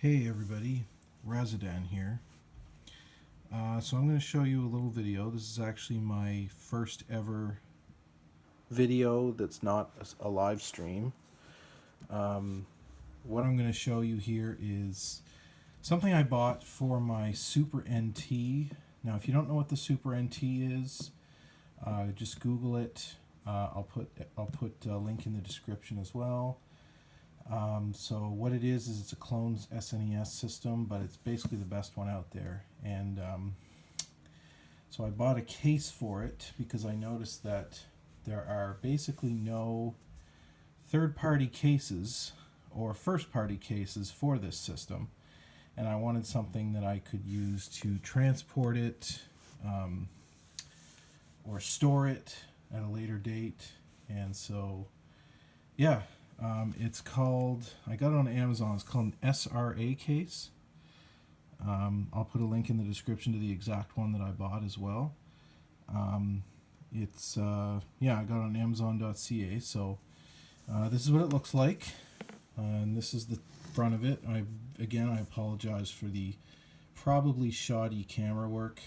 Hey everybody, Razadan here. So I'm going to show you a little video. This is actually my first ever video that's not a live stream. What I'm going to show you here is something I bought for my Super NT. Now if you don't know what the Super NT is, just Google it. I'll put a link in the description as well. So what it is it's a clone SNES system, but it's basically the best one out there. And so I bought a case for it because I noticed that there are basically no third-party cases or first-party cases for this system. And I wanted something that I could use to transport it or store it at a later date. And so, yeah. It's called, I got it on Amazon, it's called an SRA Case. I'll put a link in the description to the exact one that I bought as well. It's, yeah, I got it on Amazon.ca, so this is what it looks like. And this is the front of it. Again, I apologize for the probably shoddy camera work,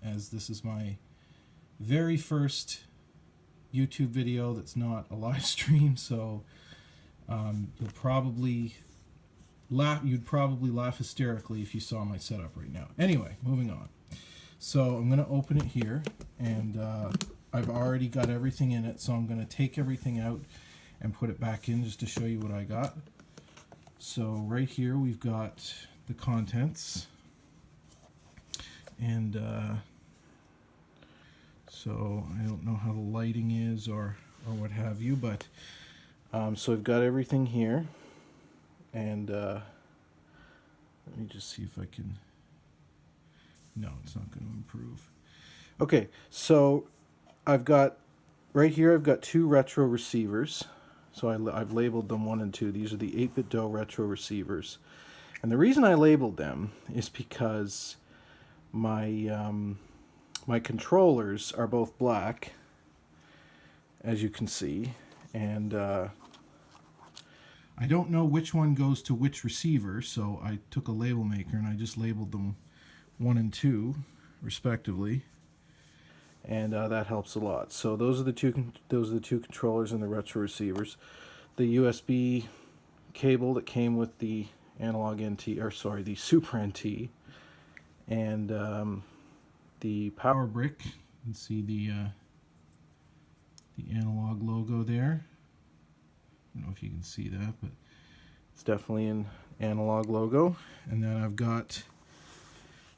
as this is my very first YouTube video that's not a live stream, so you'd probably laugh hysterically if you saw my setup right now. Anyway, moving on. So I'm going to open it here, and I've already got everything in it, so I'm going to take everything out and put it back in just to show you what I got. So right here we've got the contents, and so I don't know how the lighting is or what have you, but so I've got everything here, and let me just see if I can. No, it's not going to improve. Okay, so I've got right here, I've got two retro receivers. So I've labeled them 1 and 2. These are the 8-bit DOE retro receivers, and the reason I labeled them is because my my controllers are both black, as you can see, and I don't know which one goes to which receiver, so I took a label maker and I just labeled them 1 and 2 respectively, and that helps a lot. So those are the two controllers and the retro receivers. The USB cable that came with the Analogue NT, or sorry, the Super NT, and the power brick. You can see the Analogue logo there. I don't know if you can see that, but it's definitely an Analogue logo. And then I've got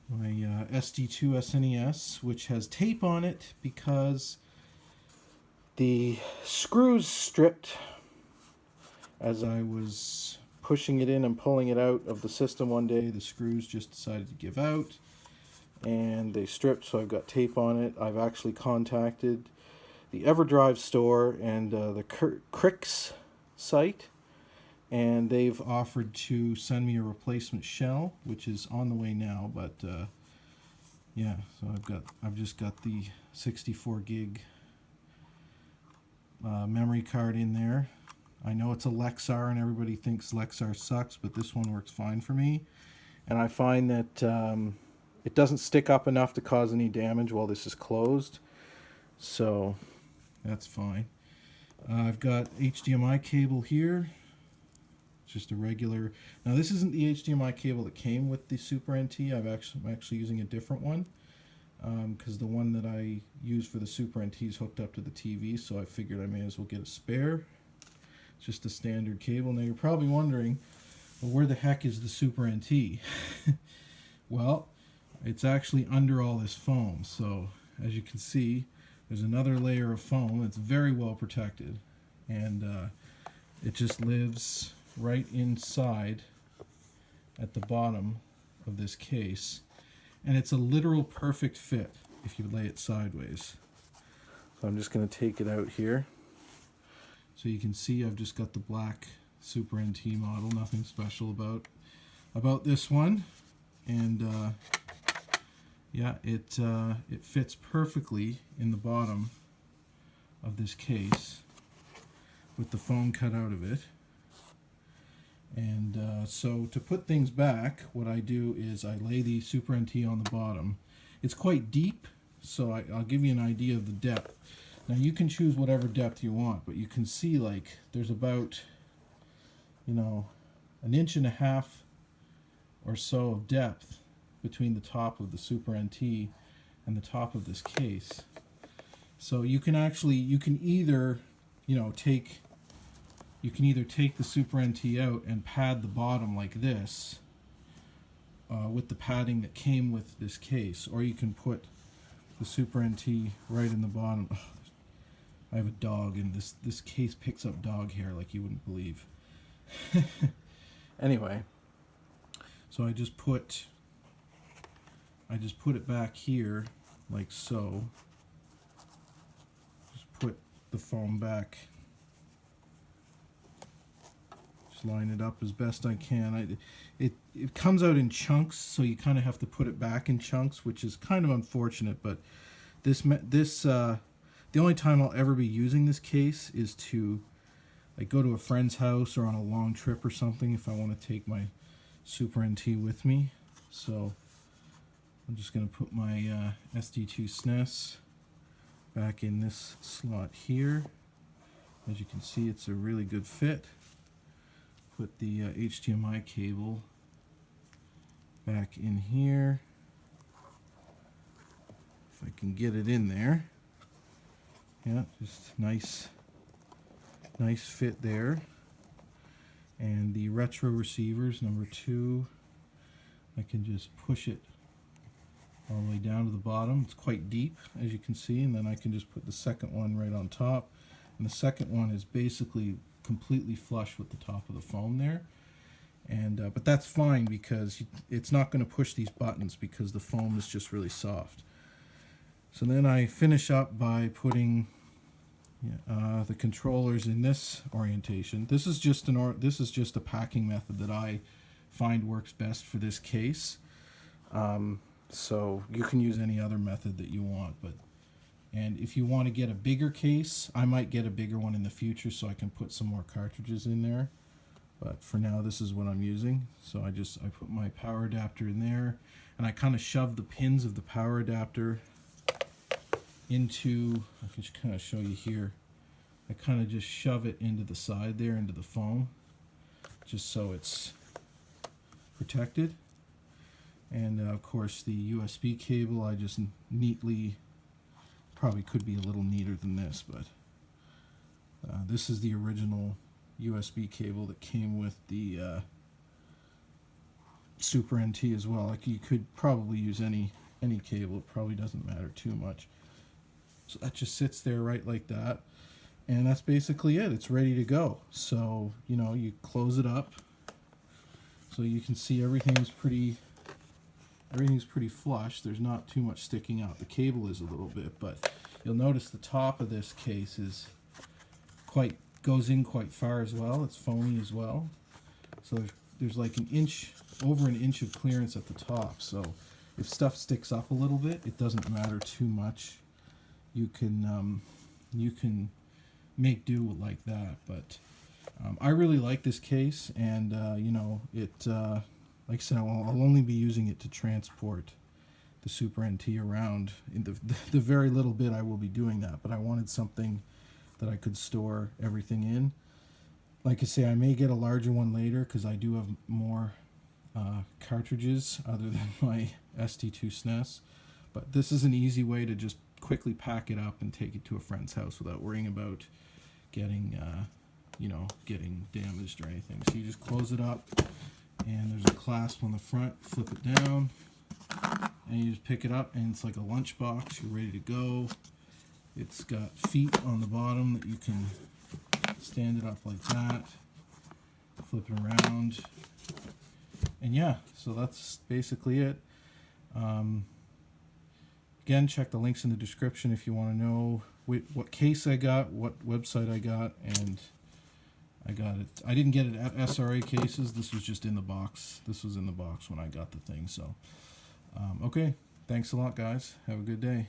my SD2 SNES, which has tape on it because the screws stripped as I was pushing it in and pulling it out of the system one day. The screws just decided to give out and they stripped, so I've got tape on it. I've actually contacted the EverDrive store and the Cricks site, and they've offered to send me a replacement shell, which is on the way now. But yeah, so I've just got the 64 gig memory card in there. I know it's a Lexar and everybody thinks Lexar sucks, but this one works fine for me, and I find that it doesn't stick up enough to cause any damage while this is closed, so that's fine. I've got HDMI cable here. It's just a regular. Now this isn't the HDMI cable that came with the Super NT. I'm actually using a different one because the one that I use for the Super NT is hooked up to the TV, so I figured I may as well get a spare. It's just a standard cable. Now you're probably wondering, well, where the heck is the Super NT? Well, it's actually under all this foam. So as you can see, there's another layer of foam that's very well protected, and it just lives right inside at the bottom of this case, and it's a literal perfect fit if you lay it sideways. So I'm just going to take it out here. So you can see I've just got the black Super NT model, nothing special about this one, and yeah, it fits perfectly in the bottom of this case with the foam cut out of it. And so to put things back, what I do is I lay the Super NT on the bottom. It's quite deep, so I'll give you an idea of the depth. Now you can choose whatever depth you want, but you can see like there's about, you know, 1.5 inches or so of depth between the top of the Super NT and the top of this case. So you can either, you know, take the Super NT out and pad the bottom like this with the padding that came with this case, or you can put the Super NT right in the bottom. Oh, I have a dog, and this case picks up dog hair like you wouldn't believe. Anyway, so I just put it back here like so. Just put the foam back. Just line it up as best I can. It comes out in chunks, so you kind of have to put it back in chunks, which is kind of unfortunate. But the only time I'll ever be using this case is to like go to a friend's house or on a long trip or something if I want to take my Super NT with me. So I'm just going to put my SD2 SNES back in this slot here. As you can see, it's a really good fit. Put the HDMI cable back in here. If I can get it in there. Yeah, just nice fit there. And the retro receivers, number 2, I can just push it all the way down to the bottom. It's quite deep, as you can see, and then I can just put the second one right on top. And the second one is basically completely flush with the top of the foam there. And but that's fine because it's not going to push these buttons because the foam is just really soft. So then I finish up by putting the controllers in this orientation. This is just a packing method that I find works best for this case. So you can use any other method that you want, and if you want to get a bigger case, I might get a bigger one in the future so I can put some more cartridges in there. But for now, this is what I'm using. So I put my power adapter in there, and I kind of shove the pins of the power adapter into, I can just kind of show you here. I kind of just shove it into the side there, into the foam, just so it's protected. And of course the USB cable, I just neatly, probably could be a little neater than this, but this is the original USB cable that came with the Super NT as well. Like you could probably use any cable, it probably doesn't matter too much. So that just sits there right like that, and that's basically it. It's ready to go. So you know, you close it up so you can see everything's pretty flush. There's not too much sticking out. The cable is a little bit, but you'll notice the top of this case is goes in quite far as well. It's foamy as well. So there's like over an inch of clearance at the top. So if stuff sticks up a little bit, it doesn't matter too much. You can make do like that. But I really like this case, and you know, like I said, I'll only be using it to transport the Super NT around. In the very little bit I will be doing that, but I wanted something that I could store everything in. Like I say, I may get a larger one later because I do have more cartridges other than my ST2 SNES. But this is an easy way to just quickly pack it up and take it to a friend's house without worrying about getting damaged or anything. So you just close it up, and there's a clasp on the front. Flip it down, and you just pick it up, and it's like a lunchbox. You're ready to go. It's got feet on the bottom that you can stand it up like that, flip it around, and yeah, so that's basically it. Again, check the links in the description if you want to know what case I got, what website I got, and I got it. I didn't get it at SRA Cases. This was just in the box. This was in the box when I got the thing. So, okay. Thanks a lot, guys. Have a good day.